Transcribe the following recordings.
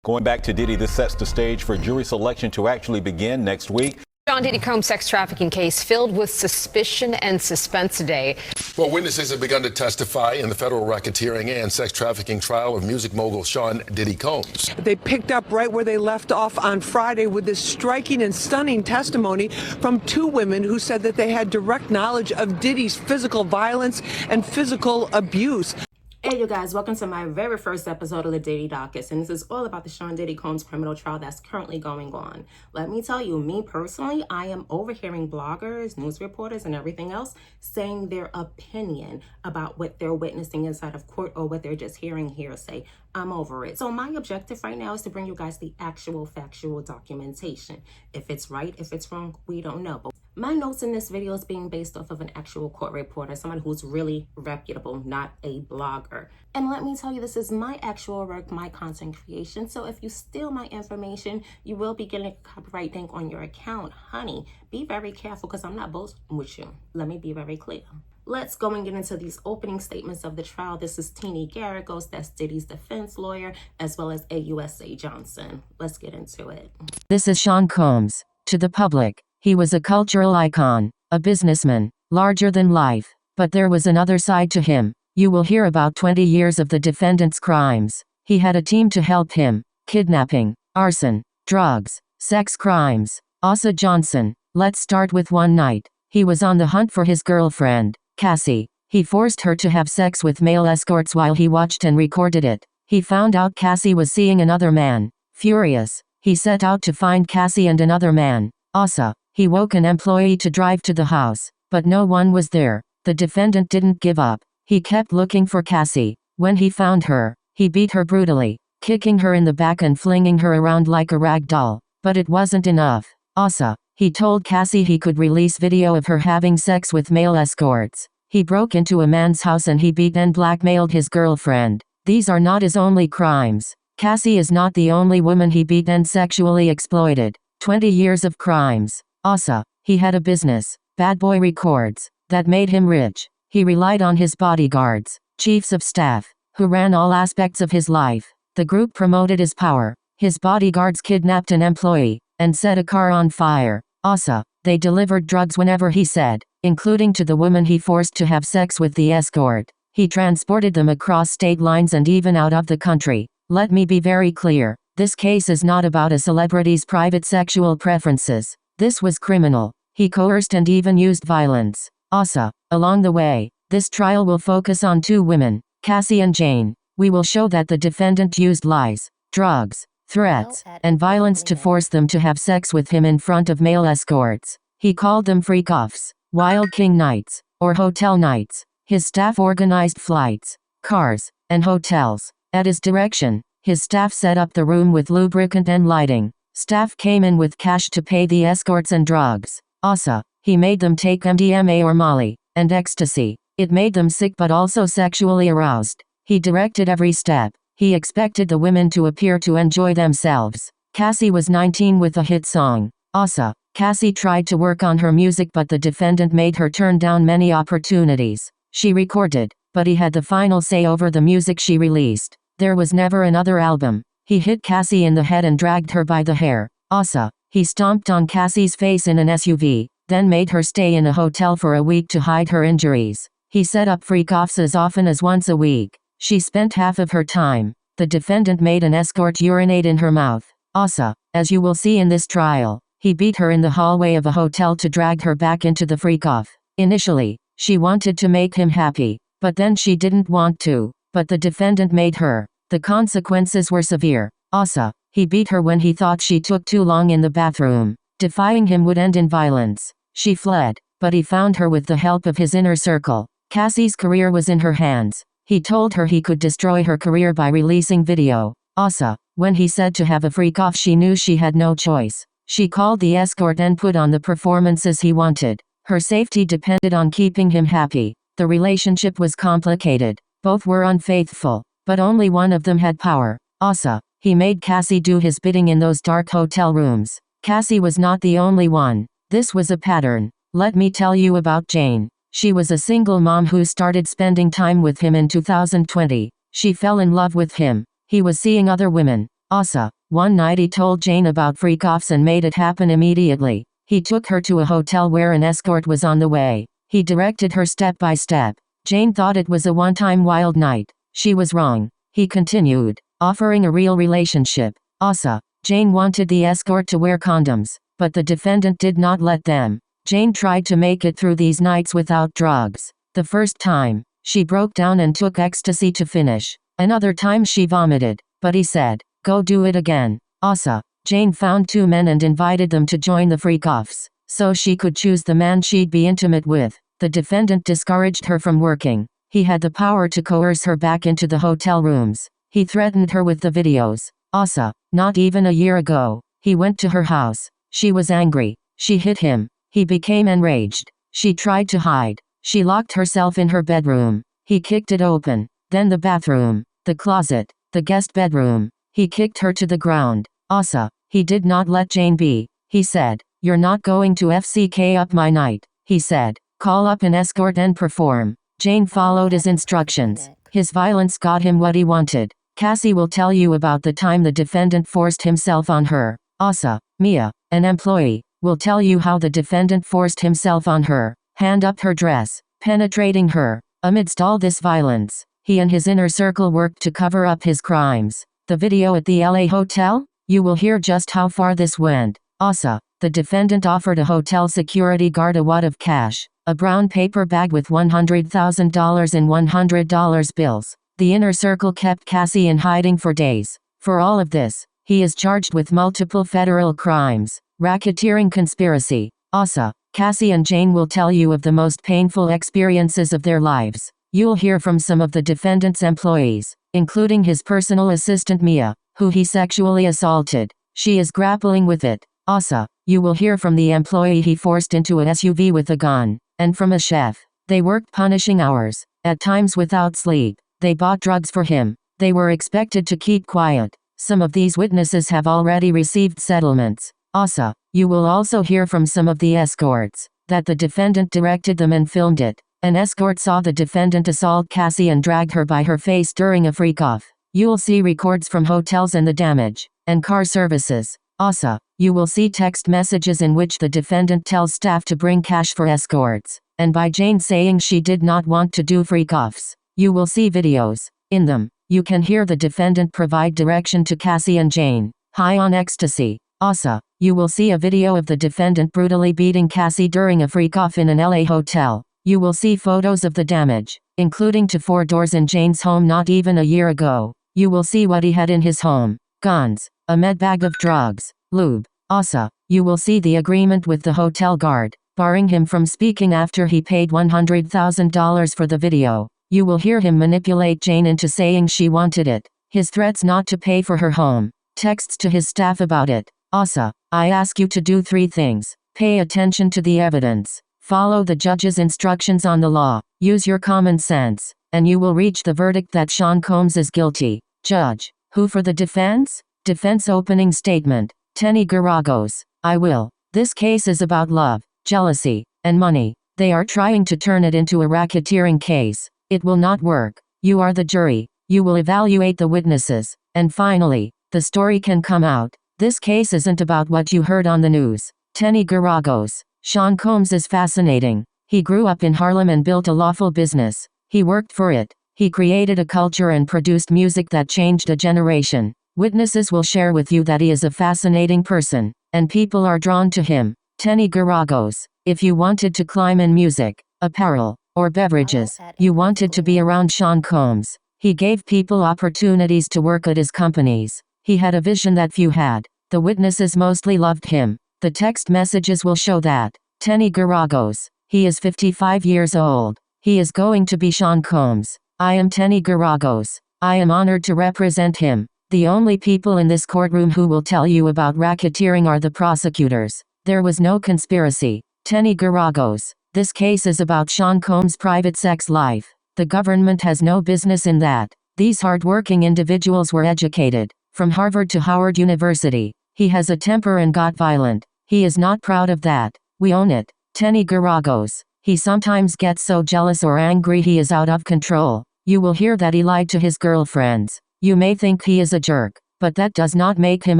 Going back to Diddy, this sets the stage for jury selection to actually begin next week. Sean Diddy Combs' sex trafficking case filled with suspicion and suspense today. Well, witnesses have begun to testify in the federal racketeering and sex trafficking trial of music mogul Sean Diddy Combs. They picked up right where they left off on Friday with this striking and stunning testimony from two women who said that they had direct knowledge of Diddy's physical violence and physical abuse. Hey you guys, welcome to my very first episode of the Diddy Dockets, and this is all about the Sean Diddy Combs criminal trial that's currently going on. Let me tell you, me personally, I am overhearing bloggers, news reporters, and everything else saying their opinion about what they're witnessing inside of court or what they're just hearing hearsay. I'm over it. So my objective right now is to bring you guys the actual factual documentation. If it's right, if it's wrong, we don't know. But my notes in this video is being based off of an actual court reporter, someone who's really reputable, not a blogger. And let me tell you, this is my actual work, my content creation. So if you steal my information, you will be getting a copyright link on your account. Honey, be very careful because I'm not boasting with you. Let me be very clear. Let's go and get into these opening statements of the trial. This is Teny Geragos, that's Diddy's defense lawyer, as well as AUSA Johnson. Let's get into it. This is Sean Combs. To the public, he was a cultural icon, a businessman, larger than life. But there was another side to him. You will hear about 20 years of the defendant's crimes. He had a team to help him: kidnapping, arson, drugs, sex crimes. AUSA Johnson. Let's start with one night. He was on the hunt for his girlfriend, Cassie. He forced her to have sex with male escorts while he watched and recorded it. He found out Cassie was seeing another man. Furious, he set out to find Cassie and another man, AUSA. He woke an employee to drive to the house, but no one was there. The defendant didn't give up. He kept looking for Cassie. When he found her, he beat her brutally, kicking her in the back and flinging her around like a rag doll. But it wasn't enough. AUSA. He told Cassie he could release video of her having sex with male escorts. He broke into a man's house and he beat and blackmailed his girlfriend. These are not his only crimes. Cassie is not the only woman he beat and sexually exploited. 20 years of crimes. AUSA. He had a business, Bad Boy Records, that made him rich. He relied on his bodyguards, chiefs of staff, who ran all aspects of his life. The group promoted his power. His bodyguards kidnapped an employee and set a car on fire. AUSA. They delivered drugs whenever he said, including to the woman he forced to have sex with the escort. He transported them across state lines and even out of the country. Let me be very clear. This case is not about a celebrity's private sexual preferences. This was criminal. He coerced and even used violence. AUSA. Along the way, this trial will focus on two women, Cassie and Jane. We will show that the defendant used lies, drugs, threats, and violence to force them to have sex with him in front of male escorts. He called them freak-offs, wild king nights, or hotel nights. His staff organized flights, cars, and hotels. At his direction, his staff set up the room with lubricant and lighting. Staff came in with cash to pay the escorts and drugs. AUSA. He made them take MDMA or Molly, and ecstasy. It made them sick but also sexually aroused. He directed every step. He expected the women to appear to enjoy themselves. Cassie was 19 with a hit song. AUSA. Cassie tried to work on her music but the defendant made her turn down many opportunities. She recorded, but he had the final say over the music she released. There was never another album. He hit Cassie in the head and dragged her by the hair. AUSA. He stomped on Cassie's face in an SUV, then made her stay in a hotel for a week to hide her injuries. He set up freak-offs as often as once a week. She spent half of her time. The defendant made an escort urinate in her mouth. AUSA. As you will see in this trial, he beat her in the hallway of a hotel to drag her back into the freak-off. Initially, she wanted to make him happy, but then she didn't want to. But the defendant made her. The consequences were severe. AUSA. He beat her when he thought she took too long in the bathroom. Defying him would end in violence. She fled, but he found her with the help of his inner circle. Cassie's career was in her hands. He told her he could destroy her career by releasing video. AUSA. When he said to have a freak-off, she knew she had no choice. She called the escort and put on the performances he wanted. Her safety depended on keeping him happy. The relationship was complicated. Both were unfaithful, but only one of them had power. AUSA. He made Cassie do his bidding in those dark hotel rooms. Cassie was not the only one. This was a pattern. Let me tell you about Jane. She was a single mom who started spending time with him in 2020. She fell in love with him. He was seeing other women. AUSA. One night he told Jane about freak-offs and made it happen immediately. He took her to a hotel where an escort was on the way. He directed her step by step. Jane thought it was a one-time wild night. She was wrong. He continued, offering a real relationship. AUSA. Jane wanted the escort to wear condoms, but the defendant did not let them. Jane tried to make it through these nights without drugs. The first time, she broke down and took ecstasy to finish. Another time she vomited, but he said, "Go do it again." AUSA. Jane found two men and invited them to join the freak-offs, so she could choose the man she'd be intimate with. The defendant discouraged her from working. He had the power to coerce her back into the hotel rooms. He threatened her with the videos. AUSA. Not even a year ago, he went to her house. She was angry. She hit him. He became enraged. She tried to hide. She locked herself in her bedroom. He kicked it open. Then the bathroom, the closet, the guest bedroom. He kicked her to the ground. AUSA. He did not let Jane be. He said, "You're not going to FCK up my night." He said, "Call up an escort and perform." Jane followed his instructions. His violence got him what he wanted. Cassie will tell you about the time the defendant forced himself on her. AUSA. Mia, an employee, will tell you how the defendant forced himself on her, hand up her dress, penetrating her. Amidst all this violence, he and his inner circle worked to cover up his crimes. The video at the LA hotel? You will hear just how far this went. AUSA. The defendant offered a hotel security guard a wad of cash, a brown paper bag with $100,000 in $100 bills. The inner circle kept Cassie in hiding for days. For all of this, he is charged with multiple federal crimes, racketeering conspiracy. AUSA. Cassie and Jane will tell you of the most painful experiences of their lives. You'll hear from some of the defendant's employees, including his personal assistant Mia, who he sexually assaulted. She is grappling with it. AUSA. You will hear from the employee he forced into a SUV with a gun, and from a chef. They worked punishing hours, at times without sleep. They bought drugs for him. They were expected to keep quiet. Some of these witnesses have already received settlements. AUSA. You will also hear from some of the escorts, that the defendant directed them and filmed it. An escort saw the defendant assault Cassie and drag her by her face during a freak-off. You'll see records from hotels and the damage, and car services. AUSA. You will see text messages in which the defendant tells staff to bring cash for escorts, and by Jane saying she did not want to do freak-offs. You will see videos. In them, you can hear the defendant provide direction to Cassie and Jane, high on ecstasy. AUSA. You will see a video of the defendant brutally beating Cassie during a freak-off in an LA hotel. You will see photos of the damage, including to 4 doors in Jane's home not even a year ago. You will see what he had in his home: guns, a med bag of drugs, lube. AUSA. You will see the agreement with the hotel guard, barring him from speaking after he paid $100,000 for the video. You will hear him manipulate Jane into saying she wanted it. His threats not to pay for her home. Texts to his staff about it. AUSA. I ask you to do 3 things. Pay attention to the evidence. Follow the judge's instructions on the law. Use your common sense, and you will reach the verdict that Sean Combs is guilty. Judge. Who for the defense? Defense opening statement. Teny Geragos. I will. This case is about love, jealousy, and money. They are trying to turn it into a racketeering case. It will not work. You are the jury. You will evaluate the witnesses. And finally, the story can come out. This case isn't about what you heard on the news. Teny Geragos. Sean Combs is fascinating. He grew up in Harlem and built a lawful business. He worked for it. He created a culture and produced music that changed a generation. Witnesses will share with you that he is a fascinating person, and people are drawn to him. Teny Geragos. If you wanted to climb in music, apparel, or beverages, you wanted to be around Sean Combs. He gave people opportunities to work at his companies. He had a vision that few had. The witnesses mostly loved him. The text messages will show that. Teny Geragos. He is 55 years old. He is going to be Sean Combs. I am Teny Geragos. I am honored to represent him. The only people in this courtroom who will tell you about racketeering are the prosecutors. There was no conspiracy. Teny Geragos. This case is about Sean Combs' private sex life. The government has no business in that. These hard-working individuals were educated, from Harvard to Howard University. He has a temper and got violent. He is not proud of that. We own it. Teny Geragos. He sometimes gets so jealous or angry he is out of control. You will hear that he lied to his girlfriends. You may think he is a jerk, but that does not make him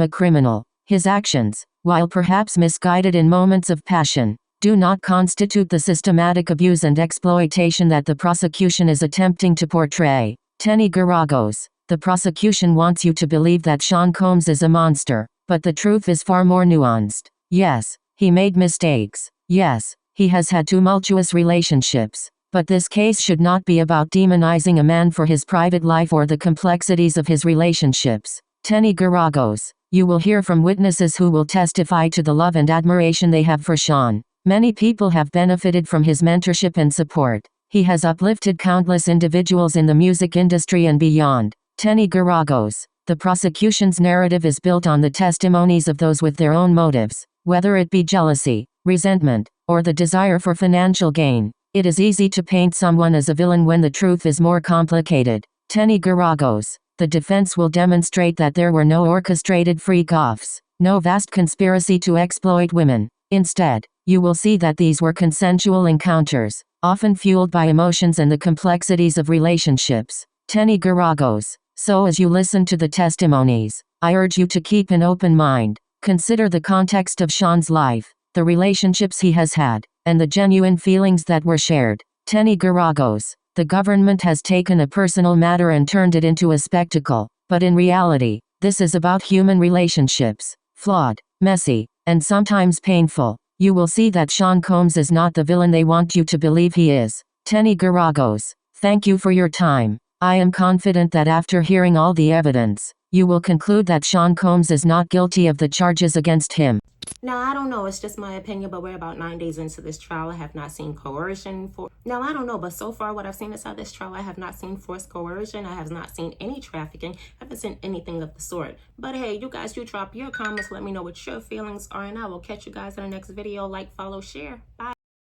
a criminal. His actions, while perhaps misguided in moments of passion, do not constitute the systematic abuse and exploitation that the prosecution is attempting to portray. Teny Geragos. The prosecution wants you to believe that Sean Combs is a monster, but the truth is far more nuanced. Yes, he made mistakes. Yes, he has had tumultuous relationships. But this case should not be about demonizing a man for his private life or the complexities of his relationships. Teny Geragos. You will hear from witnesses who will testify to the love and admiration they have for Sean. Many people have benefited from his mentorship and support. He has uplifted countless individuals in the music industry and beyond. Teny Geragos. The prosecution's narrative is built on the testimonies of those with their own motives, whether it be jealousy, resentment, or the desire for financial gain. It is easy to paint someone as a villain when the truth is more complicated. Teny Geragos. The defense will demonstrate that there were no orchestrated freak-offs, no vast conspiracy to exploit women. Instead, you will see that these were consensual encounters, often fueled by emotions and the complexities of relationships. Teny Geragos. So as you listen to the testimonies, I urge you to keep an open mind. Consider the context of Sean's life, the relationships he has had, and the genuine feelings that were shared. Teny Geragos. The government has taken a personal matter and turned it into a spectacle, but in reality, this is about human relationships, flawed, messy, and sometimes painful. You will see that Sean Combs is not the villain they want you to believe he is. Teny Geragos. Thank you for your time. I am confident that after hearing all the evidence, you will conclude that Sean Combs is not guilty of the charges against him. Now, I don't know. It's just my opinion, but we're about 9 days into this trial. I have not seen coercion. Now, I don't know, but so far what I've seen inside this trial, I have not seen forced coercion. I have not seen any trafficking. I haven't seen anything of the sort. But hey, you guys, you drop your comments. Let me know what your feelings are, and I will catch you guys in the next video. Like, follow, share. Bye.